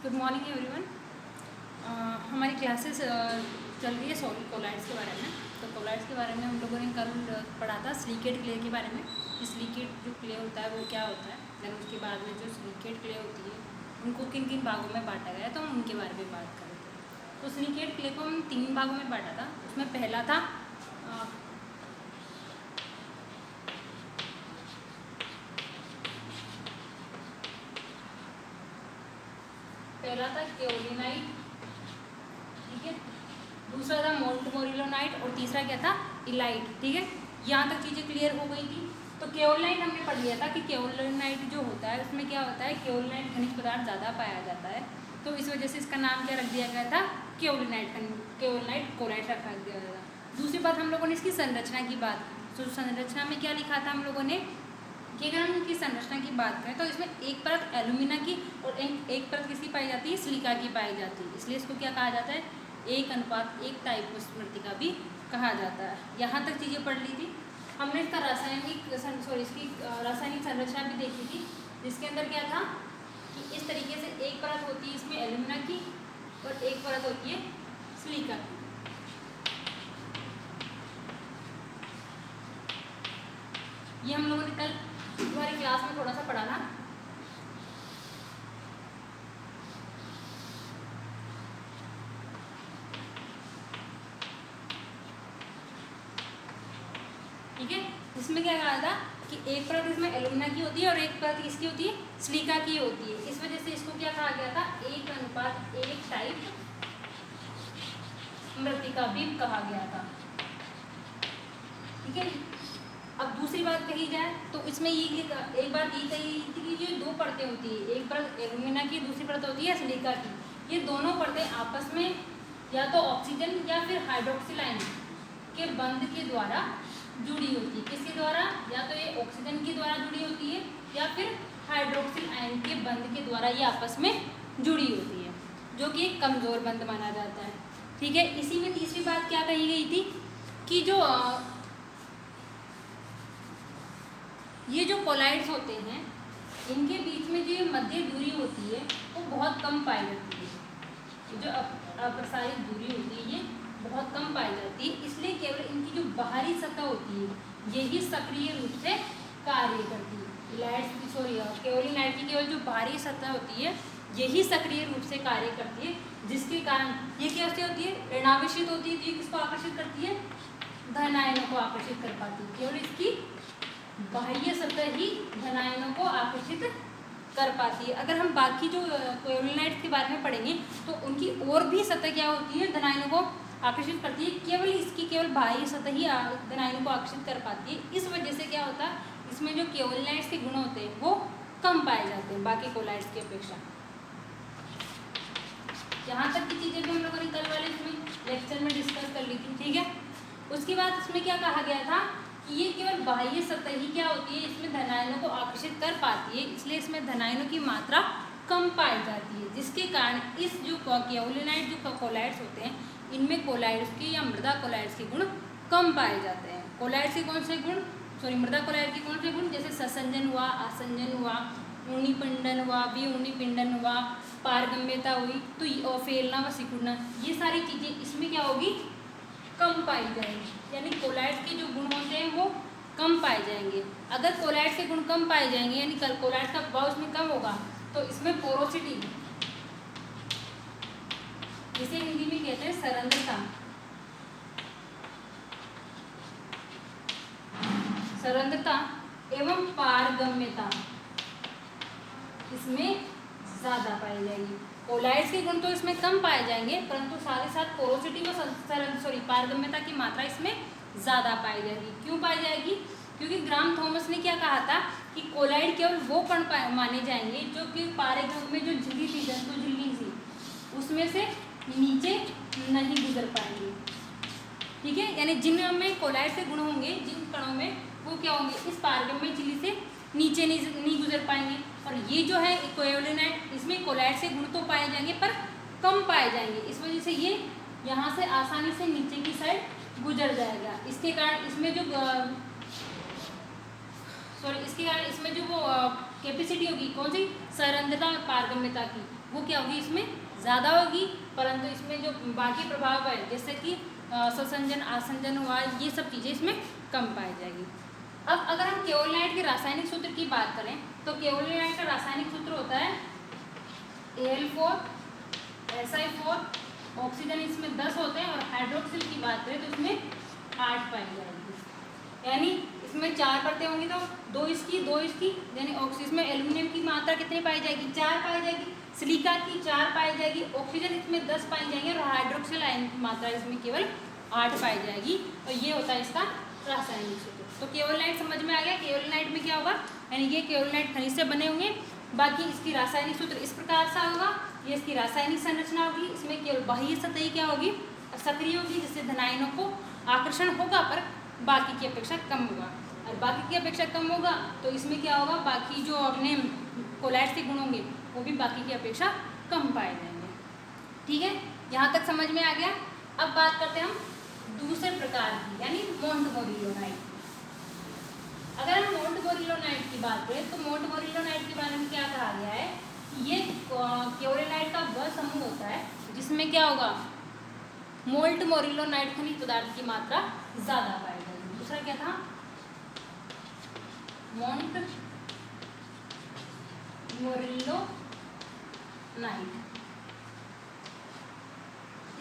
Good morning everyone. हमारी classes चल रही है सॉलिड कोलाइड्स के बारे में। तो कोलाइड्स के बारे में हम लोगों ने कल पढ़ा था सिलिकेट क्ले के बारे में। सिलिकेट जो क्ले होता है वो क्या होता है, देन उसके बाद में जो सिलिकेट क्ले होती है उनको किन किन भागों में बांटा गया है, तो हम उनके बारे में बात कर रहे थे। तो सिलिकेट क्ले को हम 3 भागों में बांटा था। उसमें पहला था केओलिनाइट, ठीक है। दूसरा था मोल्टमोरिलोनाइट और तीसरा क्या था, इलाइट, ठीक है। यहाँ तक चीज़ें क्लियर हो गई थी। तो केओलिनाइट हमने पढ़ लिया था कि केओलिनाइट जो होता है उसमें क्या होता है, केओलिनाइट खनिज पदार्थ ज़्यादा पाया जाता है, तो इस वजह से इसका नाम क्या रख दिया गया था, केओलिनाइट कोलाइट रख दिया गया था। दूसरी बात हम लोगों ने इसकी संरचना की बात की। तो संरचना में क्या लिखा था हम लोगों ने कि अगर हम इसकी संरचना की बात करें तो इसमें एक परत एल्यूमिना की और एक परत किसकी पाई जाती है, सिलिका की पाई जाती है। इसलिए इसको क्या कहा जाता है, 1:1 टाइप मृतिका भी कहा जाता है। यहाँ तक चीज़ें पढ़ ली थी हमने। इसका इसकी रासायनिक संरचना भी देखी थी, जिसके अंदर क्या था कि इस तरीके से एक परत होती है इसमें एल्यूमिना की और एक परत होती है सिलिका की। ये हम लोगों ने कल हमारी क्लास में थोड़ा सा पढ़ा था। ठीक है, इसमें क्या कहा था कि एक परत इसमें एल्यूमिना की होती है और एक परत किसकी होती है, सिलिका की होती है। इस वजह से इसको क्या कहा गया था, 1:1 टाइप मृतिका भी कहा गया था। ठीक है। अब दूसरी बात कही जाए तो इसमें ये एक बात ये कही थी कि जो 2 परतें होती है, एक परत एल्यूमिना की, दूसरी परत होती है सिलिका की। ये दोनों परतें आपस में या तो ऑक्सीजन या फिर हाइड्रोक्सिल आयन के बंध के द्वारा जुड़ी होती है। किसके द्वारा, या तो ये ऑक्सीजन के द्वारा जुड़ी होती है या फिर हाइड्रोक्सिल आयन के बंध के द्वारा ये आपस में जुड़ी होती है, जो कि एक कमजोर बंध माना जाता है। ठीक है। इसी में तीसरी बात क्या कही गई थी कि जो ये जो कोलाइड्स होते हैं इनके बीच में जो मध्य दूरी होती है वो बहुत कम पाई जाती है। जो अप्रसारित दूरी होती है ये बहुत कम पाई जाती है, इसलिए केवल इनकी जो बाहरी सतह होती है यही सक्रिय रूप से कार्य करती है। केओलिनाइट की केवल जो बाहरी सतह होती है यही सक्रिय रूप से कार्य करती है, जिसके कारण ये कैसे होती है, ऋणावेशित होती है। तो ये किसको आकर्षित करती है, धन आयनों को आकर्षित कर पाती है। केवल इसकी बाह्य सतह ही धन आयनों को आकर्षित कर पाती है। अगर हम बाकी जो केओलिनाइट्स के बारे में पढ़ेंगे तो उनकी और भी सतह क्या होती है, धन आयनों को आकर्षित करती है। केवल इसकी केवल बाह्य सतह ही धन आयनों को आकर्षित कर पाती है। इस वजह से क्या होता है, इसमें जो केओलिनाइट्स के गुण होते हैं वो कम पाए जाते हैं बाकी कोलाइड्स की अपेक्षा। यहाँ तक की चीज़ें भी हम लोगों ने कल वाले इसमें लेक्चर में डिस्कस कर ली थी। ठीक है। उसके बाद इसमें क्या कहा गया था कि ये केवल बाह्य सतह ही क्या होती है, इसमें धन आयनों को आकर्षित कर पाती है, इसलिए इसमें धन आयनों की मात्रा कम पाई जाती है, जिसके कारण इस जो केओलिनाइट जो कोलाइड्स होते हैं इनमें कोलाइड्स के या मृदा कोलाइड्स के गुण कम पाए जाते हैं। कोलाइड्स के कौन से गुण, मृदा कोलाइड के कौन से गुण, जैसे ससंजन हुआ, आसंजन हुआ, ऊर्णिपिंडन हुआ, विऊर्णिपिंडन हुआ, पारगम्यता हुई, तो और फैलना व सिकुड़ना, ये सारी चीज़ें इसमें क्या होगी, कम पाई जाएंगी। यानी कोलाइड्स के जो गुण होते हैं वो कम पाए जाएंगे। अगर कोलाइड्स के गुण कम पाए जाएंगे यानी कोलाइड्स का प्रभाव इसमें कम होगा तो इसमें पोरोसिटी, जिसे हिंदी में कहते हैं सरंध्रता एवं पारगम्यता इसमें ज़्यादा पाई जाएगी। कोलाइड्स के गुण तो इसमें कम पाए जाएंगे, परंतु साथ ही साथ पोरोसिटी व पारगम्यता की मात्रा इसमें ज़्यादा पाई जाएगी। क्यों पाई जाएगी, क्योंकि ग्राम थॉमस ने क्या कहा था कि कोलाइड केवल वो कण माने जाएंगे जो कि पारेगम में जो झिल्ली थी, जंतु झिल्ली थी, उसमें से नीचे नहीं गुजर पाएंगे। ठीक है। यानी जिन में कोलाइड से गुण होंगे, जिन कणों में, वो क्या होंगे, इस पारगम्य झिल्ली से नीचे नहीं गुजर पाएंगे। और ये जो है केओलिनाइट, इसमें कोलाइड से गुण तो पाए जाएंगे पर कम पाए जाएंगे, इस वजह से ये यहाँ से आसानी से नीचे की साइड गुजर जाएगा। इसके कारण इसमें जो वो कैपेसिटी होगी कौन सी, सरंध्रता और पारगम्यता की, वो क्या होगी इसमें ज़्यादा होगी, परंतु इसमें जो बाकी प्रभाव है जैसे कि स्वसंजन आसंजन हुआ, ये सब चीज़ें इसमें कम पाई जाएगी। अब अगर हम केओलिनाइट के रासायनिक सूत्र की बात करें तो केओलिनाइट का रासायनिक सूत्र होता है Al4 Si4, ऑक्सीजन इसमें 10 होते हैं, और हाइड्रोक्सिल की बात करें तो इसमें 8 पाई जाएगी, यानी इसमें 4 परतें होंगी तो 2 इसकी, यानी ऑक्सीजन में एल्यूमिनियम की मात्रा कितनी पाई जाएगी, 4 पाई जाएगी, सिलिका की 4 पाई जाएगी, ऑक्सीजन इसमें 10 पाई जाएंगे, और हाइड्रोक्सिल आयन की मात्रा इसमें केवल 8 पाई जाएगी। और ये होता है इसका रासायनिक सूत्र। तो केओलिनाइट समझ में आ गया। केओलिनाइट में क्या होगा, यानी ये केओलिनाइट खनिज से बने होंगे, बाकी इसकी रासायनिक सूत्र इस प्रकार से होगा, ये इसकी रासायनिक संरचना होगी, इसमें केवल बाह्य सतही क्या होगी, सक्रिय होगी, जिससे धन आयनों को आकर्षण होगा पर बाकी की अपेक्षा कम होगा, और बाकी की अपेक्षा कम होगा तो इसमें क्या होगा, बाकी जो अपने कोलाइड्स के गुण होंगे वो भी बाकी की अपेक्षा कम पाए जाएंगे। ठीक है, यहाँ तक समझ में आ गया। अब बात करते हैं हम दूसरे प्रकार की, यानी मोंटमोरिलोनाइट। अगर हम मोंटमोरिलोनाइट की बात करें तो मोंटमोरिलोनाइट के बारे में क्या कहा गया है, ये केओलिनाइट का वह समूह होता है जिसमें क्या होगा, मोल्टमोरिलोनाइट खनिज पदार्थ की मात्रा ज्यादा पाई जाएगी। दूसरा क्या था, मोंटमोरिलोनाइट।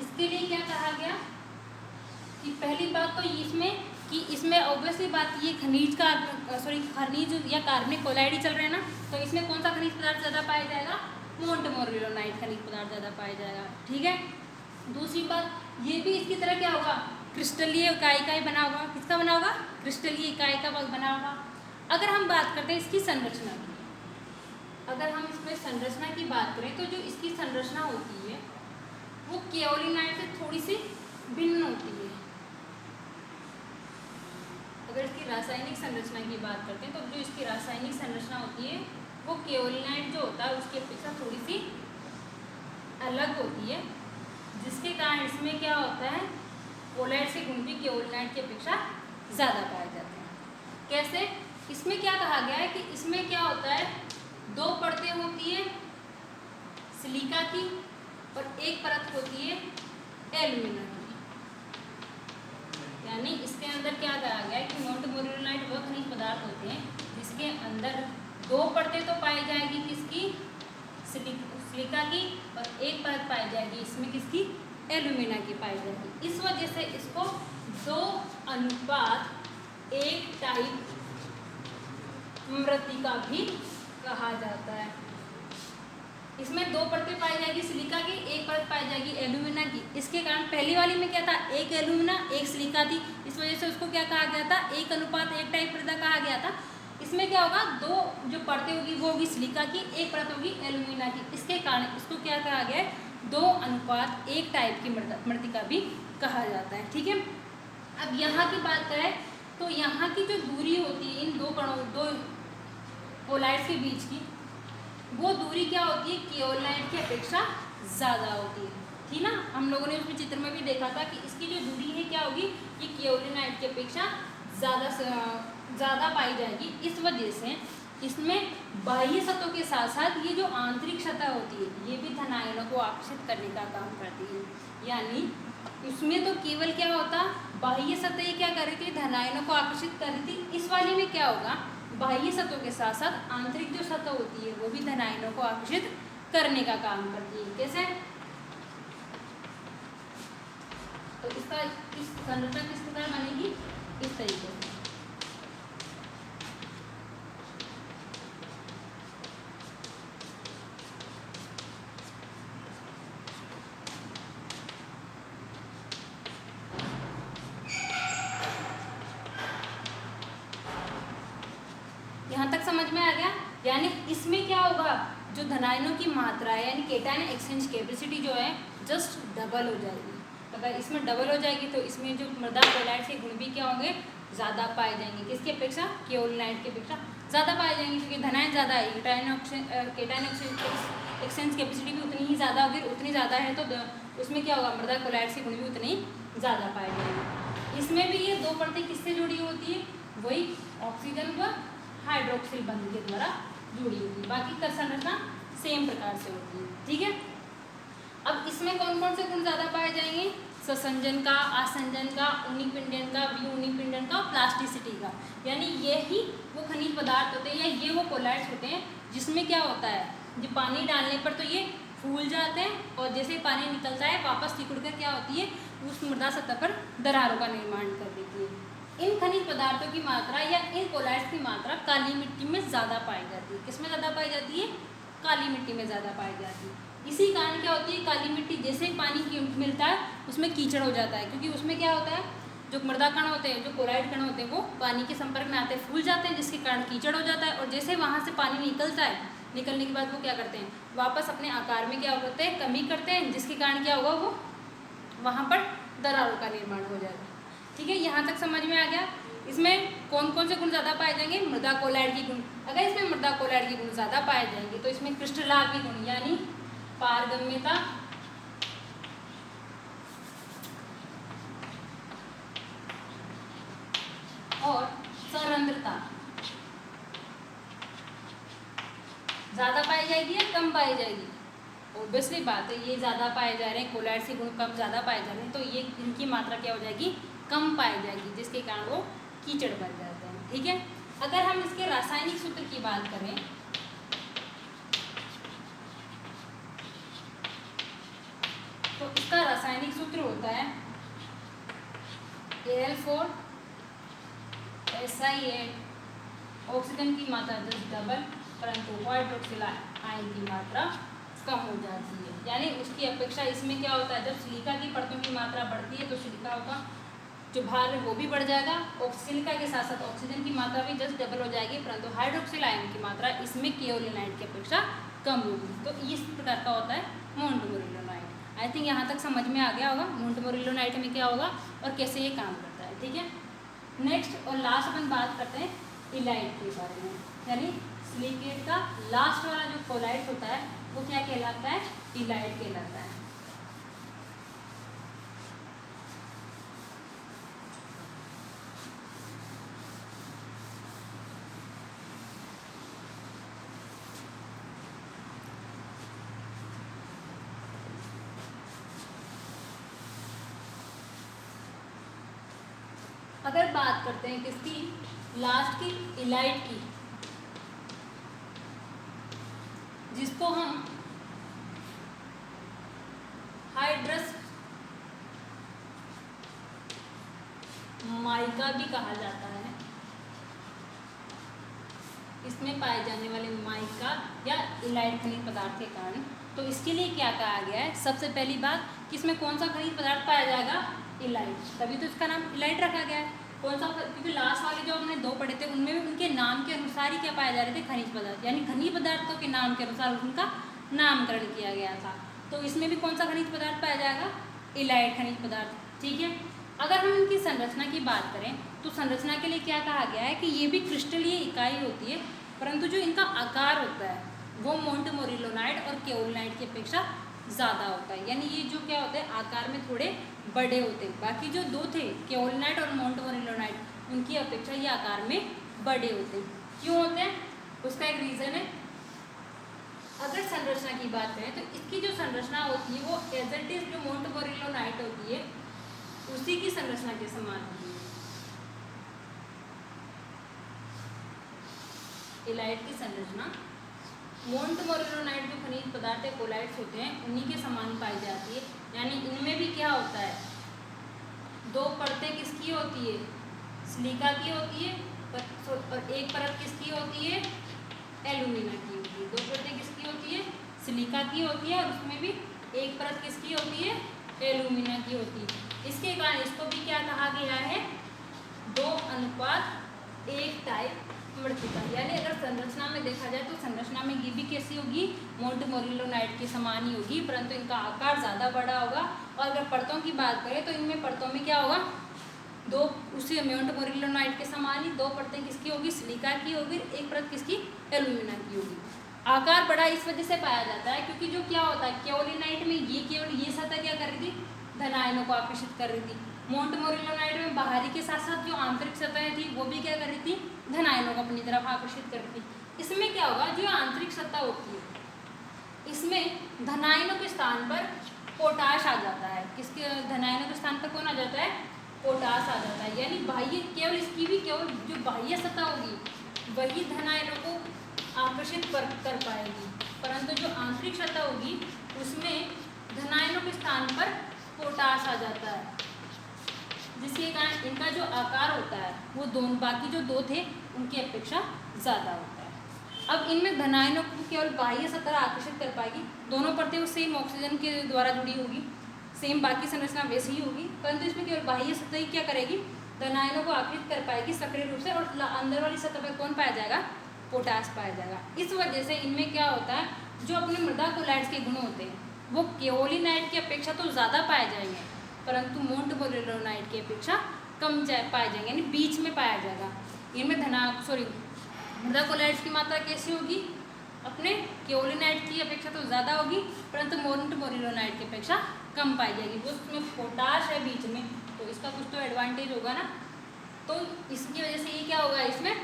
इसके लिए क्या कहा गया कि पहली बात तो इसमें ऑब्वियसली बात, ये खनिज या कार्बनिक कोलाइड ही चल रहे हैं ना, तो इसमें कौन सा खनिज पदार्थ ज़्यादा पाया जाएगा, मोंटमोरिलोनाइट खनिज पदार्थ ज़्यादा पाया जाएगा। ठीक है, दूसरी बात, ये भी इसकी तरह क्या होगा, क्रिस्टलीय इकाई का ही बना होगा। किसका बना होगा, क्रिस्टलीय इकाई का बना होगा। अगर हम बात करते हैं इसकी संरचना की, अगर हम इसमें संरचना की बात करें तो जो इसकी संरचना होती है वो केओलिनाइट से थोड़ी सी भिन्न होती है। अगर इसकी रासायनिक संरचना की बात करते हैं तो जो इसकी रासायनिक संरचना होती है वो केओलिनाइट जो होता है उसकी अपेक्षा थोड़ी सी अलग होती है, जिसके कारण इसमें क्या होता है, कोलाइड्स के गुण भी केओलिनाइट की अपेक्षा ज़्यादा पाए जाते हैं। कैसे, इसमें क्या कहा गया है कि इसमें क्या होता है, 2 परतें होती है सिलिका की और एक परत होती है एल्यूमिना की। यानी इसके अंदर क्या कहा गया है कि मोंटमोरिलोनाइट वह खनिज पदार्थ होते हैं जिसके अंदर 2 परतें तो पाई जाएगी किसकी, सिलिका की, और एक परत पाई जाएगी इसमें किसकी, एल्यूमिना की पाई जाएगी। इस वजह से इसको 2:1 टाइप मृत्तिका भी कहा जाता है। इसमें 2 परतें पाई जाएगी सिलिका की, एक परत पाई जाएगी एल्यूमिना की। इसके कारण पहली वाली में क्या था, 1 एल्यूमिना 1 सिलिका थी, इस वजह से उसको क्या कहा गया था, 1:1 टाइप मृदा कहा गया था। इसमें क्या होगा, 2 जो परतें होगी वो होगी सिलिका की, एक परत होगी एल्यूमिना की। इसके कारण इसको क्या कहा गया है, 2:1 टाइप की मृत्तिका भी कहा जाता है। ठीक है, अब यहाँ की बात करें तो यहाँ की जो दूरी होती है इन 2 कोलाइड्स के बीच की, वो दूरी क्या होती है, केओलिनाइट की अपेक्षा ज़्यादा होती है। थी ना, हम लोगों ने उसमें चित्र में भी देखा था कि इसकी जो दूरी है क्या होगी, ये केओलिनाइट की अपेक्षा ज़्यादा पाई जाएगी। इस वजह से इसमें बाह्य सतहों के साथ साथ ये जो आंतरिक सतह होती है ये भी धन आयनों को आकर्षित करने का काम करती है। यानी इसमें तो केवल क्या होता, बाह्य सतह क्या कर रही थी, धन आयनों को आकर्षित कर रही थी। इस वाले में क्या होगा, बाह्य सतहों के साथ साथ आंतरिक जो सतह होती है वो भी धन आयनों को आकर्षित करने का काम करती है। कैसे, तो इसका इस संरचना किस प्रकार बनेगी, इस तरीके से। यहाँ तक समझ में आ गया। यानी इसमें क्या होगा, जो धनायनों की मात्रा है यानी केटायन एक्सचेंज कैपेसिटी जो है जस्ट डबल हो जाएगी। अगर इसमें डबल हो जाएगी तो इसमें जो मृदा कोलाइड के गुण भी क्या होंगे, ज़्यादा पाए जाएंगे। किसकी अपेक्षा, केओलिनाइट की अपेक्षा ज़्यादा पाए जाएंगे, क्योंकि धनायन ज़्यादा है, केटायन एक्सचेंज कैपेसिटी भी उतनी ही ज़्यादा होगी। उतनी ज़्यादा है तो उसमें क्या होगा, मृदा कोलाइड के गुण भी उतने ही ज़्यादा पाए जाएंगे। इसमें भी ये 2 परतें किससे जुड़ी होती है, वही ऑक्सीजन व हाइड्रोक्सिल बंध के द्वारा जुड़ी होती है, बाकी का संरचना सेम प्रकार से होती है। ठीक है, अब इसमें कौन कौन से गुण ज़्यादा पाए जाएंगे? ससंजन का, आसंजन का, उनिपिंडन का, विउनिपिंडन का, प्लास्टिसिटी का। यानी ये ही वो खनिज पदार्थ होते हैं या ये वो कोलाइड्स होते हैं जिसमें क्या होता है, जो पानी डालने पर तो ये फूल जाते हैं और जैसे पानी निकलता है वापस सिकुड़ कर क्या होती है, उस मृदा सतह पर दरारों का निर्माण कर देती है। इन खनिज पदार्थों की मात्रा या इन कोलाइड्स की मात्रा काली मिट्टी में ज़्यादा पाई जाती है। किसमें ज़्यादा पाई जाती है? काली मिट्टी में ज़्यादा पाई जाती है। इसी कारण क्या होती है, काली मिट्टी जैसे पानी मिलता है उसमें कीचड़ हो जाता है, क्योंकि उसमें क्या होता है, जो मृदा कण होते हैं, जो कोलाइड कण होते हैं, वो पानी के संपर्क में आते हैं, फूल जाते हैं, जिसके कारण कीचड़ हो जाता है। और जैसे वहाँ से पानी निकलता है, निकलने के बाद वो क्या करते हैं, वापस अपने आकार में क्या करते हैं, कमी करते हैं, जिसके कारण क्या होगा, वो वहाँ पर दरारों का निर्माण हो जाएगा। ठीक है, यहाँ तक समझ में आ गया। इसमें कौन कौन से गुण ज़्यादा पाए जाएंगे? मृदा कोलाइड के गुण। अगर इसमें मृदा कोलाइड के गुण ज़्यादा पाए जाएंगे तो इसमें क्रिस्टलाग्र गुण यानी पारगम्यता, और सरंध्रता ज़्यादा पाई जाएगी या कम पाई जाएगी? ऑब्वियसली बात है, ये ज़्यादा पाए जा रहे हैं, कोलाइड से गुण कम ज़्यादा पाए जा रहे हैं, तो ये इनकी मात्रा क्या हो जाएगी, कम पाई जाएगी, जिसके कारण वो कीचड़ बन जाते हैं। ठीक है, अगर हम इसके रासायनिक सूत्र की बात करें तो इसका रासायनिक सूत्र होता है Al4 Si8, ऑक्सीजन की मात्रा जस्ट डबल, परंतु हाइड्रोक्सिल आयन की मात्रा कम हो जाती है। यानी उसकी अपेक्षा इसमें क्या होता है, जब सिलिका की परतों की मात्रा बढ़ती है तो सिलिका का जो भार है वो भी बढ़ जाएगा, सिलिका के साथ साथ ऑक्सीजन की मात्रा भी जस्ट डबल हो जाएगी, परंतु हाइड्रोक्सिल आयन की मात्रा इसमें केओलिनाइट की अपेक्षा कम होगी। तो इस प्रकार का होता है मोन्टमोरिलोनाइट। आई थिंक यहाँ तक समझ में आ गया होगा मोन्टमोरिलोनाइट में क्या होगा और कैसे ये काम करता है। ठीक है, नेक्स्ट और लास्ट अपन बात करते हैं इलाइट के बारे में, यानी सिलिकेट का लास्ट वाला जो कोलाइट होता है वो क्या कहलाता है, इलाइट कहलाता है। अगर बात करते हैं किसकी, लास्ट की, इलाइट की, जिसको हम हाइड्रस माइका भी कहा जाता है, इसमें पाए जाने वाले माइका या इलाइट खनिज पदार्थ के कारण, तो इसके लिए क्या कहा गया है, सबसे पहली बात कि इसमें कौन सा खनिज पदार्थ पाया जाएगा, इलाइट, तभी तो इसका नाम इलाइट रखा गया है। कौन सा, क्योंकि लास्ट वाले जो हमने दो पढ़े थे उनमें भी उनके नाम के अनुसार ही क्या पाए जा रहे थे, खनिज पदार्थ, यानी खनिज पदार्थों के नाम के अनुसार उनका नामकरण किया गया था। तो इसमें भी कौन सा खनिज पदार्थ पाया जाएगा, इलाइट खनिज पदार्थ। ठीक है, अगर हम इनकी संरचना की बात करें तो संरचना के लिए क्या कहा गया है कि ये भी क्रिस्टलीय इकाई होती है, परंतु जो इनका आकार होता है वो मोन्टमोरिलोनाइट और केओलिनाइट की अपेक्षा ज़्यादा होता है। यानी ये जो क्या होता है, आकार में थोड़े बड़े होते हैं। बाकी जो दो थे केओलिनाइट और मोन्टमोरिलोनाइट, उनकी अपेक्षा ये आकार में बड़े होते हैं। क्यों होते हैं, उसका एक रीज़न है। अगर संरचना की बात करें तो इसकी जो संरचना होती है वो एज इट इज जो मोन्टमोरिलोनाइट होती है उसी की संरचना के समान होती है। इलाइट की संरचना मोन्टमोरिलोनाइट जो खनिज पदार्थ है, कोलाइड्स होते हैं, उन्हीं के समान पाई जाती है। यानी इनमें भी क्या होता है, दो परतें किसकी होती है, सिलिका की होती है, और एक परत किसकी होती है, एल्यूमिना की होती है। दो परतें किसकी होती है, सिलिका की होती है, और उसमें भी एक परत किसकी होती है, एल्यूमिना की होती है। इसके कारण इसको भी क्या कहा गया है, 2:1 टाइप मृतिका। यानी अगर संरचना में देखा जाए तो संरचना में ये भी कैसी होगी, मोन्टमोरिलोनाइट के समान ही होगी, परंतु इनका आकार ज़्यादा बड़ा होगा। और अगर परतों की बात करें तो इनमें परतों में क्या होगा, दो उसी मोन्टमोरिलोनाइट के समान ही दो परतें किसकी होगी, सिलिका की होगी, एक परत किसकी, एल्यूमिना की होगी। आकार बड़ा इस वजह से पाया जाता है क्योंकि जो क्या होता है, केओलिनाइट में ये केवल ये सतह क्या कर रही थी, धन आयनों को आकर्षित कर रही थी। मोन्टमोरिलोनाइट में बाहरी के साथ साथ जो आंतरिक सतह थी वो भी क्या कर रही थी, धन आयनों को अपनी तरफ आकर्षित कर रही थी। इसमें क्या होगा, जो आंतरिक सतह होती है इसमें धनायनों के स्थान पर पोटाश आ जाता है। किसके धनायनों के स्थान पर कौन आ जाता है, पोटाश आ जाता है। यानी बाह्य, केवल इसकी भी केवल जो बाह्य सतह होगी वही धनायनों को आकर्षित कर पाएगी, परंतु जो आंतरिक सतह होगी उसमें धनायनों के स्थान पर पोटाश आ जाता है, जिसके कारण इनका जो आकार होता है वो दोनों बाकी जो दो थे उनकी अपेक्षा ज़्यादा होता है। अब इनमें धनायनों को केवल बाह्य सतह आकर्षित कर पाएगी, दोनों परतें वो सेम ऑक्सीजन के द्वारा जुड़ी होगी, सेम बाकी संरचना वैसी ही होगी, परंतु इसमें केवल बाह्य सतह ही क्या करेगी, धनायनों को आकर्षित कर पाएगी सक्रिय रूप से, और अंदर वाली सतह पर कौन पाया जाएगा, पोटाश पाया जाएगा। इस वजह से इनमें क्या होता है, जो अपने मृदा कोलाइड्स के गुण होते हैं वो केओलिनाइट की अपेक्षा तो ज़्यादा पाए जाएंगे, परंतु मोंटमोरिलोनाइट की अपेक्षा कम पाए जाएंगे, यानी बीच में पाया जाएगा। इनमें मृदा कोलाइड्स की मात्रा कैसी होगी, अपने केओलिनाइट की अपेक्षा तो ज़्यादा होगी, परंतु मोंटमोरिलोनाइट की अपेक्षा कम पाई जाएगी। वो उसमें पोटाश है बीच में, तो इसका कुछ तो एडवांटेज होगा ना, तो इसकी वजह से ये क्या होगा, इसमें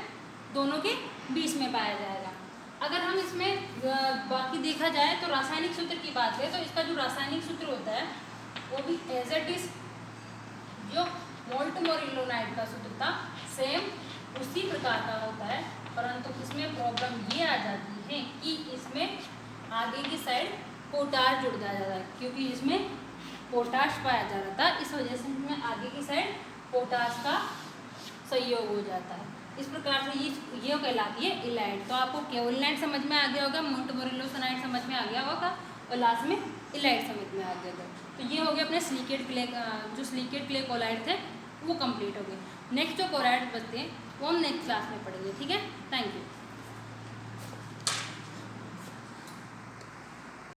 दोनों के बीच में पाया जाएगा। अगर हम इसमें बाकी देखा जाए तो रासायनिक सूत्र की बात करें तो इसका जो रासायनिक सूत्र होता है वो भी एज इट इज जो मोंटमोरिलोनाइट का सूत्र था सेम उसी प्रकार का होता है, परंतु इसमें प्रॉब्लम ये आ जाती है कि इसमें आगे की साइड पोटाश जुड़ जाता है, क्योंकि इसमें पोटाश पाया जा रहा था, इस वजह से इसमें आगे की साइड पोटाश का संयोग हो जाता है। इस प्रकार से ये कहलाती है इलाइट। तो आपको केओलिनाइट समझ में आ गया होगा, मोंटमोरिलोनाइट समझ में आ गया होगा और लास्ट में इलाइट समझ में आ गया होगा। तो ये हो गया अपने सिलिकेट क्ले, जो सिलिकेट क्ले कोलाइड थे वो कंप्लीट हो गए। नेक्स्ट जो कोलाइड बचते हैं वो हम नेक्स्ट क्लास में पढ़ेंगे, ठीक है। Thank you.